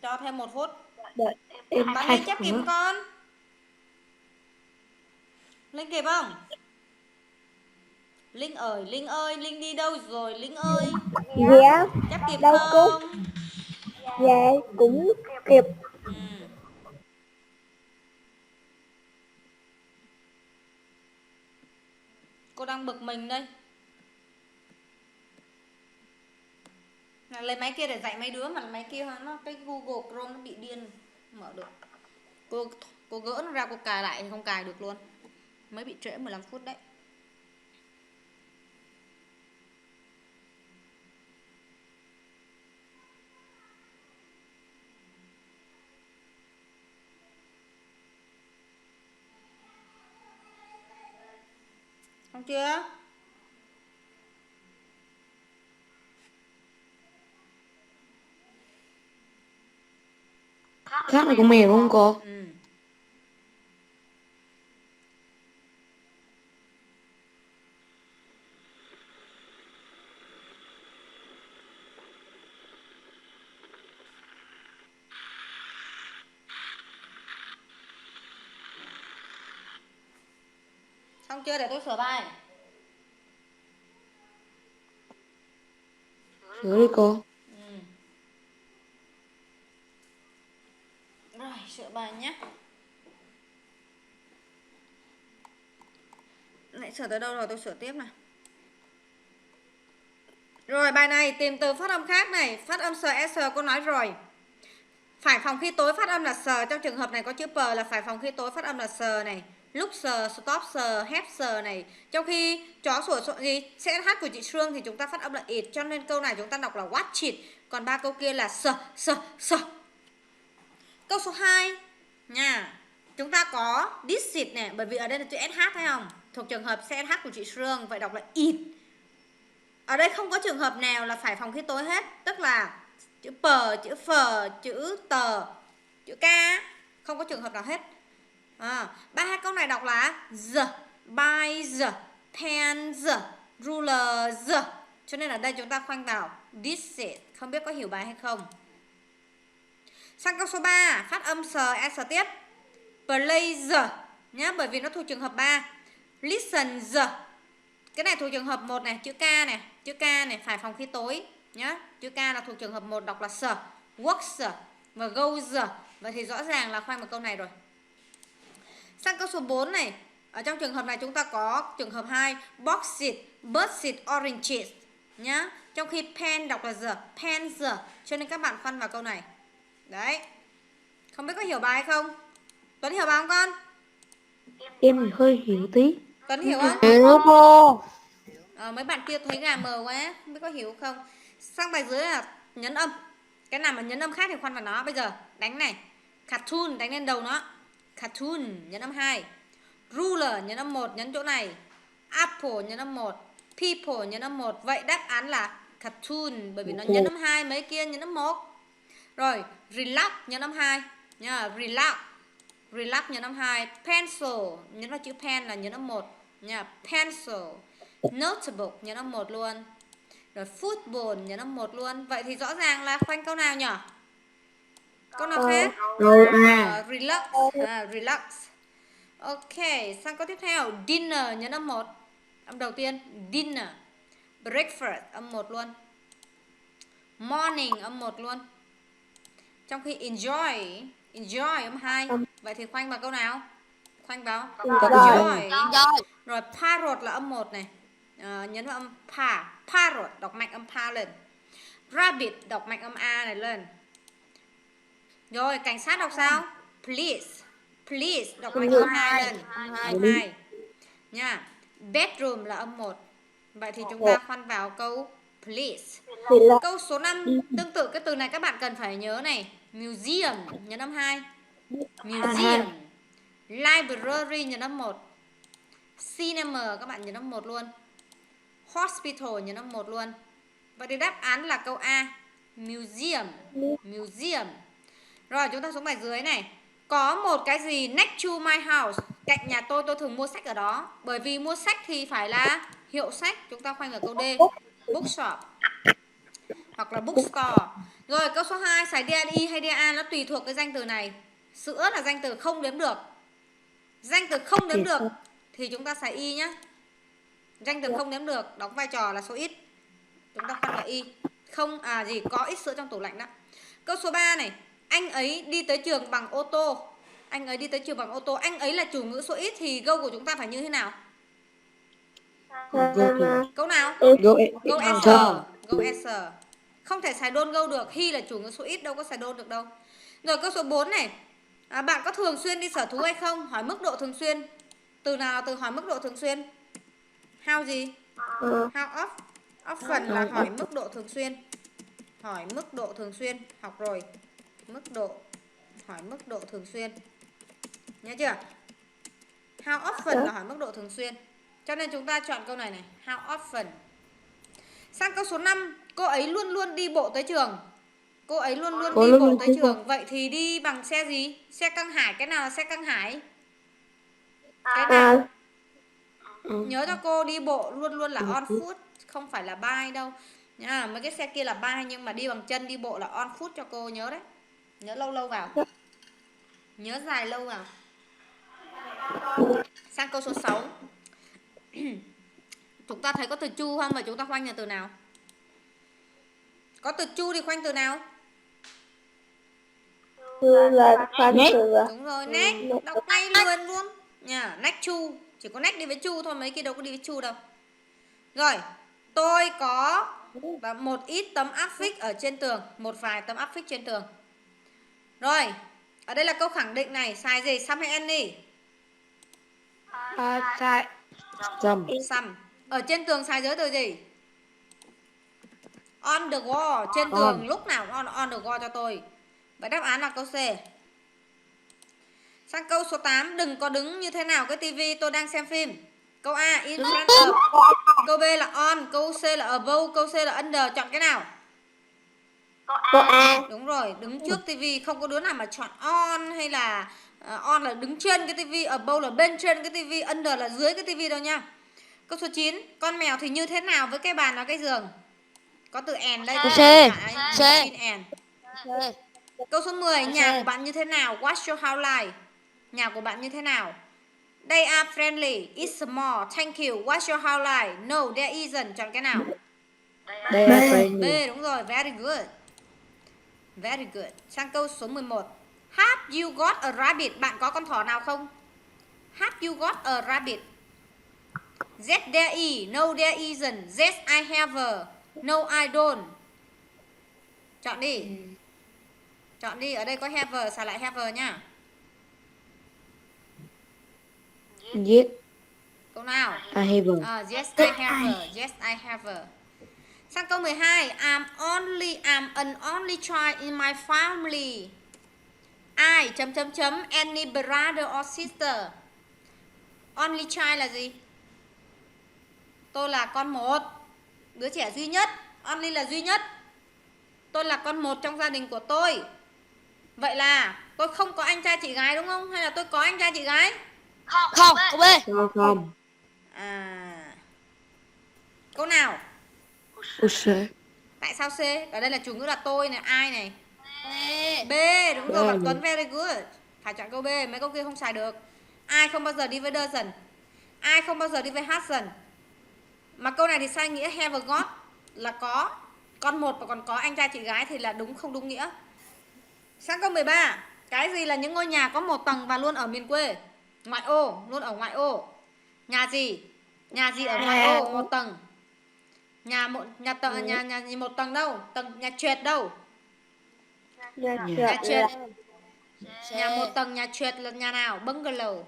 Cho thêm 1 phút. Đợi em Bạn thay Linh chép kịp nữa. con? Linh kịp không? Linh ơi, Linh đi đâu rồi Linh ơi? Dạ. Chép kịp Đâu cô? không? Dạ cũng kịp. Ừ. Cô đang bực mình đây. Lấy máy kia để dạy mấy đứa mà máy kia nó cái Google Chrome nó bị điên mở được. Cô gỡ nó ra, cô cài lại thì không cài được luôn. Mới bị trễ 15 phút đấy. Xong chưa? Khác là con mèo đúng không cô? Ừ. Xong chưa? Để tôi sửa bài. Sửa đi cô. Ừ. Rồi, sửa bài nhé. Nãy sửa tới đâu rồi, tôi sửa tiếp này. Rồi, bài này tìm từ phát âm khác này. Phát âm s, s cô nói rồi. Phải phòng khi tối phát âm là s. Trong trường hợp này có chữ p là phải phòng khi tối phát âm là s này. Lúc s, stop s, have s này. Trong khi chó sủa gì CH của chị Sương thì chúng ta phát âm là it. Cho nên câu này chúng ta đọc là watch it. Còn 3 câu kia là s. Câu số 2 nha. Chúng ta có this it này, bởi vì ở đây là chữ SH thấy không? Thuộc trường hợp CH của chị Sương, vậy đọc là it. Ở đây không có trường hợp nào là phải phòng khi tối hết, tức là chữ p, chữ phờ, chữ tờ, chữ k, không có trường hợp nào hết. 3 câu này đọc là the, by the, pen the, ruler the. Cho nên ở đây chúng ta khoanh vào this it. Không biết có hiểu bài hay không? Sang câu số 3, phát âm s, s tiếp. Play the nhá, bởi vì nó thuộc trường hợp 3. Listen the. Cái này thuộc trường hợp 1 này, chữ k này, chữ k này phải phòng khi tối nhá. Chữ k là thuộc trường hợp 1 đọc là s, works và goes. Vậy thì rõ ràng là khoanh vào câu này rồi. Sang câu số 4 này, ở trong trường hợp này chúng ta có trường hợp 2, boxes, buses, oranges nhá. Trong khi pen đọc là the, pens the, cho nên các bạn khoanh vào câu này. Đấy. Không biết có hiểu bài hay không? Tuấn hiểu bài không con? Em hơi hiểu tí. Tuấn hiểu không? Hiểu cô. Mấy bạn kia thấy gà mờ quá, không biết có hiểu không? Sang bài dưới là nhấn âm. Cái nào mà nhấn âm khác thì khoanh vào nó. Bây giờ đánh này. Cartoon đánh lên đầu nó. Cartoon nhấn âm 2. Ruler nhấn âm 1, nhấn chỗ này. Apple nhấn âm 1. People nhấn âm 1. Vậy đáp án là cartoon, bởi vì nó nhấn âm 2, mấy kia nhấn âm 1. Rồi, relax nhấn âm 2 nha, relax. Relax nhấn âm 2. Pencil nhấn vào chữ pen là nhấn âm 1 nha, pencil. Notebook nhấn âm 1 luôn. Rồi football nhấn âm 1 luôn. Vậy thì rõ ràng là khoanh câu nào nhỉ? Câu nào khác? Relax. Relax. Ok, sang câu tiếp theo. Dinner nhấn âm 1. Âm đầu tiên, dinner. Breakfast âm 1 luôn. Morning âm 1 luôn. Trong khi enjoy âm 2. Vậy thì khoanh vào câu nào? Khoanh vào enjoy. Rồi parrot là âm 1 này. Nhấn vào âm pa. Parrot đọc mạnh âm pa lên. Rabbit đọc mạnh âm a này lên. Rồi cảnh sát đọc sao? Police. Police đọc mạnh âm 2 lên. Âm 2 nha. Bedroom là âm 1. Vậy thì chúng ta khoan vào câu please. Câu số 5, tương tự cái từ này các bạn cần phải nhớ này. Museum nhấn âm 2. Museum. Library nhấn âm 1. Cinema các bạn nhấn âm 1 luôn. Hospital nhấn âm 1 luôn. Vậy thì đáp án là câu A. Museum. Museum. Rồi chúng ta xuống bài dưới này. Có một cái gì next to my house, cạnh nhà tôi thường mua sách ở đó. Bởi vì mua sách thì phải là hiệu sách. Chúng ta khoanh ở câu D. Bookshop hoặc là bookstore. Rồi câu số 2, xài DI hay DA nó tùy thuộc cái danh từ này. Sữa là danh từ không đếm được. Danh từ không đếm được thì chúng ta xài Y nhé. Danh từ không đếm được đóng vai trò là số ít. Chúng ta khoanh là Y. Không có ít sữa trong tủ lạnh đó. Câu số 3 này, anh ấy đi tới trường bằng ô tô. Anh ấy đi tới trường bằng ô tô. Anh ấy là chủ ngữ số ít thì go của chúng ta phải như thế nào? Câu nào? Go answer. Go answer. Không thể xài don't go được. He là chủ ngữ số ít, đâu có xài don't được đâu. Rồi câu số 4 này, bạn có thường xuyên đi sở thú hay không? Hỏi mức độ thường xuyên. Từ nào là từ hỏi mức độ thường xuyên? How gì? How often là hỏi mức độ thường xuyên. Hỏi mức độ thường xuyên. Học rồi. Mức độ. Hỏi mức độ thường xuyên. Nhớ chưa? How often là hỏi mức độ thường xuyên. Cho nên chúng ta chọn câu này này. How often. Sang câu số 5. Cô ấy luôn luôn đi bộ tới trường. Cô ấy luôn luôn đi bộ tới trường. Vậy thì đi bằng xe gì? Xe căng hải. Cái nào là xe căng hải? Cái nào? Nhớ cho cô, đi bộ luôn luôn là on foot, không phải là by đâu nha. Mấy cái xe kia là by nhưng mà đi bằng chân, đi bộ là on foot cho cô nhớ đấy. Nhớ lâu lâu vào. Nhớ dài lâu vào. Sang câu số 6. Chúng ta thấy có từ chu không? Và chúng ta khoanh là từ nào? Có từ chu thì khoanh từ nào? Đúng rồi, next. Đọc ngay luôn nha. Next chu. Chỉ có next đi với chu thôi, mấy kia đâu có đi với chu đâu. Rồi, tôi có một ít tấm áp phích ở trên tường. Một vài tấm áp phích trên tường. Rồi, ở đây là câu khẳng định này. Xài gì? Some hay any? Some. Ở trên tường xài giới từ gì? On the wall. Trên tường lúc nào on the wall cho tôi. Vậy đáp án là câu C. Sang câu số 8. Đừng có đứng như thế nào cái tivi tôi đang xem phim. Câu A in front of. Câu B là on. Câu C là above. Câu C là under. Chọn cái nào? Câu A. Đúng rồi. Đứng trước tivi. Không có đứa nào mà chọn on hay là on là đứng trên cái tivi, above là bên trên cái tivi, under là dưới cái tivi đâu nha. Câu số 9. Con mèo thì như thế nào với cái bàn và cái giường? Có từ and đây. C. Câu số 10. Nhà của bạn như thế nào? What's your house like? Nhà của bạn như thế nào? They are friendly. It's small. Thank you. What's your house like? No, there isn't. Chọn cái nào? B. Đúng rồi. Very good. Very good. Sang câu số 11. Have you got a rabbit? Bạn có con thỏ nào không? Have you got a rabbit? Z there is. No there isn't. Yes I have a. No I don't. Chọn đi. Chọn đi. Ở đây có have, xài lại have nhá. Yes. Câu nào? I have. Yes I have. Yes I have. Sang câu 12. I'm an only child in my family. I any brother or sister. Only child là gì? Tôi là con một, đứa trẻ duy nhất. Only là duy nhất. Tôi là con một trong gia đình của tôi. Vậy là tôi không có anh trai chị gái đúng không? Hay là tôi có anh trai chị gái? Không, câu B. Không. Câu nào? C. Tại sao C? Ở đây là chủ ngữ là tôi này, ai này. B, đúng rồi, bạn Tuấn very good. Phải chọn câu B, mấy câu kia không xài được. Ai không bao giờ đi với doesn't. Ai không bao giờ đi với hasn't. Mà câu này thì sai nghĩa have got là có. Con một và còn có anh trai chị gái thì là đúng không đúng nghĩa. Sang câu 13. Cái gì là những ngôi nhà có một tầng và luôn ở miền quê? Ngoại ô, luôn ở ngoại ô. Nhà gì? Nhà gì ở ngoại ô, một tầng. Nhà một tầng đâu? Nhà trệt đâu? Nhà trệt. Nhà một tầng, nhà trệt là nhà nào? Bungalow.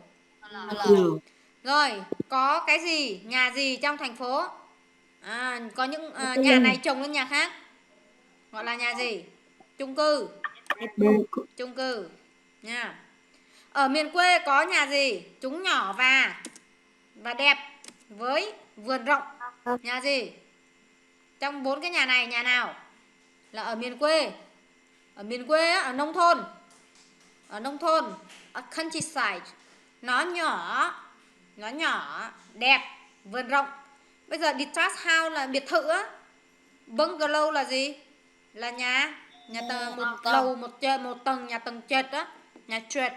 Rồi, có cái gì, nhà gì trong thành phố? Có những nhà này chồng lên nhà khác. Gọi là nhà gì? Chung cư. Chung cư nha. Ở miền quê có nhà gì? Chúng nhỏ và đẹp với vườn rộng. Nhà gì? Trong 4 cái nhà này nhà nào là ở miền quê? Ở miền quê á, ở nông thôn. Ở nông thôn, ở countryside. Nó nhỏ, đẹp, vườn rộng. Bây giờ detached house là biệt thự á. Bungalow là gì? Là nhà tầng, một lầu, một tầng, nhà tầng trệt á, nhà trệt.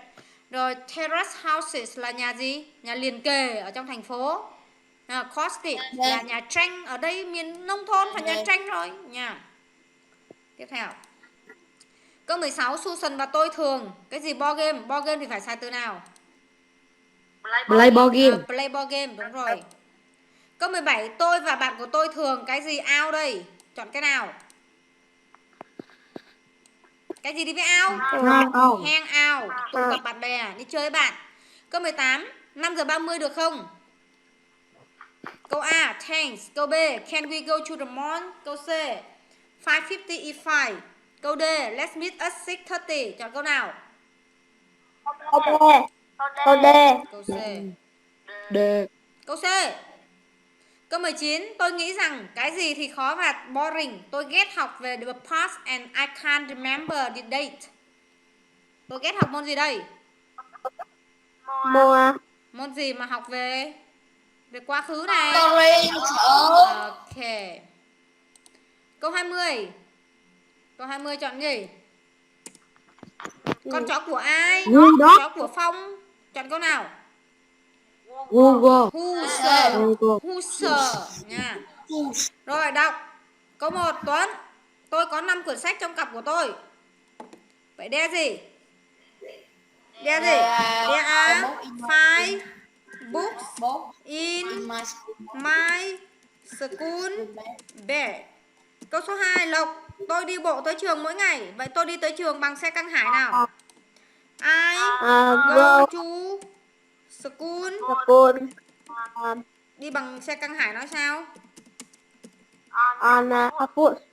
Rồi terrace houses là nhà gì? Nhà liền kề ở trong thành phố. Cottage là nhà tranh, ở đây miền nông thôn phải nhà tranh rồi nha. Tiếp theo. Câu 16, Susan và tôi thường cái gì board game? Board game thì phải xài từ nào? Play board game. Play board game, đúng rồi. Câu 17, tôi và bạn của tôi thường cái gì out đây? Chọn cái nào? Cái gì đi với out? Hang out, tụ tập bạn bè, đi chơi với bạn. Câu 18, 5 giờ 30 được không? Câu A, thanks. Câu B, can we go to the mall? Câu C, 5:50 is fine. Câu D, let's meet at 6:30. Chọn câu nào? Câu D. Câu C. D. Câu C. Câu 19, tôi nghĩ rằng cái gì thì khó và boring. Tôi ghét học về the past and I can't remember the date. Tôi ghét học môn gì đây? Môn gì mà học về quá khứ này? Ok. Câu 20. Câu 20 chọn gì? Con chó của ai? Chó của Phong. Chọn câu nào? Google. Whose nha. Rồi đọc. Câu 1, Tuấn. Tôi có 5 quyển sách trong cặp của tôi. Vậy đe gì? There are 5 books in my school bag. Câu số 2, Lộc. Tôi đi bộ tới trường mỗi ngày. Vậy tôi đi tới trường bằng xe Căng Hải nào? I go to school. Đi bằng xe Căng Hải nói sao?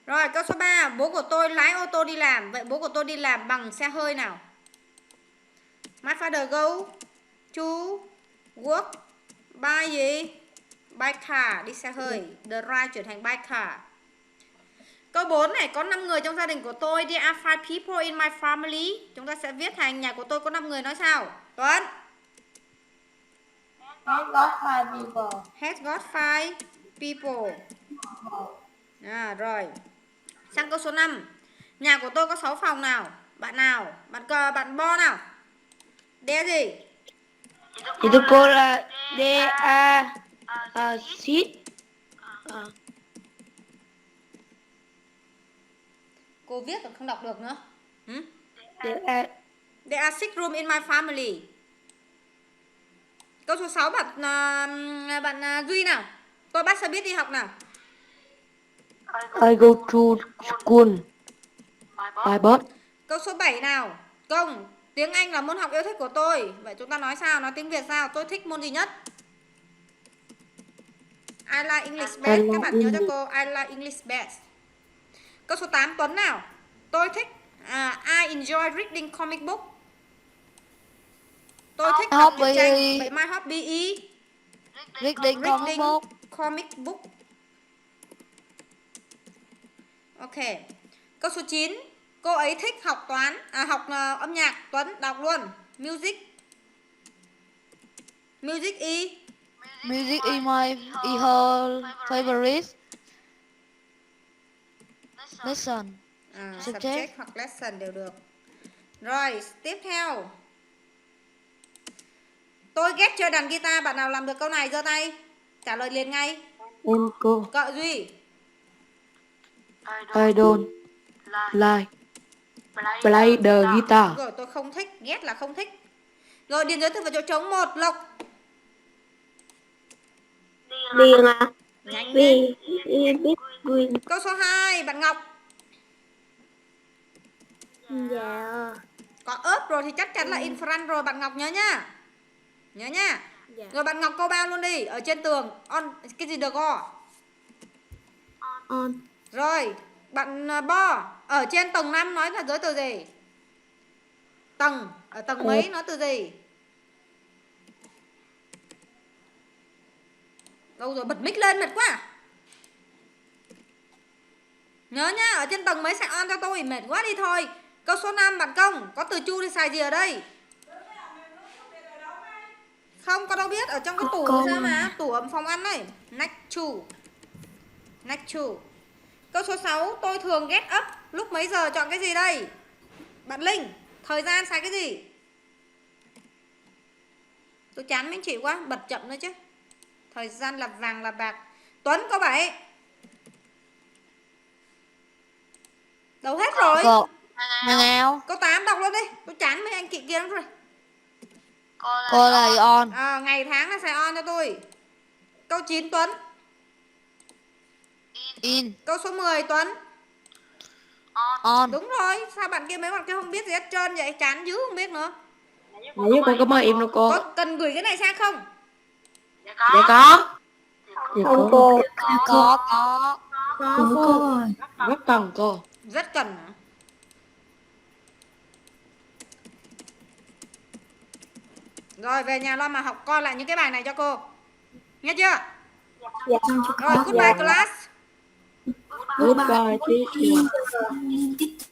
Rồi câu số 3, bố của tôi lái ô tô đi làm. Vậy bố của tôi đi làm bằng xe hơi nào? My father go to work by gì? By car, đi xe hơi. The ride chuyển thành by car. Câu 4 này, có 5 người trong gia đình của tôi. There are 5 people in my family. Chúng ta sẽ viết thành nhà của tôi có 5 người nói sao? Tuấn. Has got 5 people. Rồi. Sang câu số 5. Nhà của tôi có 6 phòng nào? Bạn nào? Bạn Bo nào? Đe gì? Thì tôi cô là D A sit. Cô viết còn không đọc được nữa. D There are 6 rooms in my family. Câu số 6, bạn Duy nào? Tôi bắt xe buýt đi học nào? I go to school by bus. Câu số 7 nào? Công. Tiếng Anh là môn học yêu thích của tôi. Vậy chúng ta nói sao? Nói tiếng Việt sao? Tôi thích môn gì nhất? I like English best. Các bạn nhớ cho cô. I like English best. Câu số 8, Tuấn nào? Tôi thích I enjoy reading comic book. Tôi thích đọc truyện tranh. Vậy my hobby is Reading comic book. Ok. Câu số 9, cô ấy thích học học âm nhạc. Tuấn đọc luôn. Music is her favorite lesson. Subject hoặc lesson đều được. Rồi, tiếp theo. Tôi ghét chơi đàn guitar. Bạn nào làm được câu này giơ tay. Trả lời liền ngay. Em cô. Cậu Duy. I don't like play the guitar. Rồi, tôi không thích. Ghét là không thích. Rồi, điền giới từ vào chỗ trống. 1, Lộc. Điền à? Nhanh lên. Green. Câu số 2, bạn Ngọc. Dạ. Có ớt rồi thì chắc chắn là in front rồi. Bạn Ngọc nhớ nhá. Nhớ nhá. Rồi bạn Ngọc câu bao luôn đi. Ở trên tường. On. Cái gì được go? On. Rồi. Bạn Bo. Ở trên tầng 5 nói là giới từ gì? Tầng. Ở tầng mấy nói từ gì? Đâu rồi, bật mic lên mệt quá. Nhớ nhá, ở trên tầng mấy xài on cho tôi, mệt quá đi thôi. Câu số 5 bạn Công, có từ chu thì xài gì ở đây? Không, có đâu biết, ở trong cái tủ sao mà, tủ ấm phòng ăn này. Next to. Next to. Câu số 6, tôi thường get up lúc mấy giờ, chọn cái gì đây? Bạn Linh, thời gian xài cái gì? Tôi chán mấy chị quá, bật chậm nữa chứ. Thời gian là vàng là bạc. Tuấn câu 7. Đâu hết rồi. Nào. Câu 8 đọc luôn đi. Tôi chán mấy anh chị kia lắm rồi. Cô là on. Ngày tháng là xài on cho tôi. Câu 9 Tuấn. In. Câu số 10 Tuấn. On. Đúng rồi. Sao bạn kia mấy bạn kia không biết gì hết trơn vậy? Chán dữ không biết nữa. Nãy giờ con có mời em đâu cô. Có cần gửi cái này sang không? Dạ có. Không cô. Có. Cô. Rất cần cô. Rất cần hả? Rồi về nhà lo mà học coi lại những cái bài này cho cô. Nghe chưa? Dạ. Rồi goodbye class. Goodbye teacher.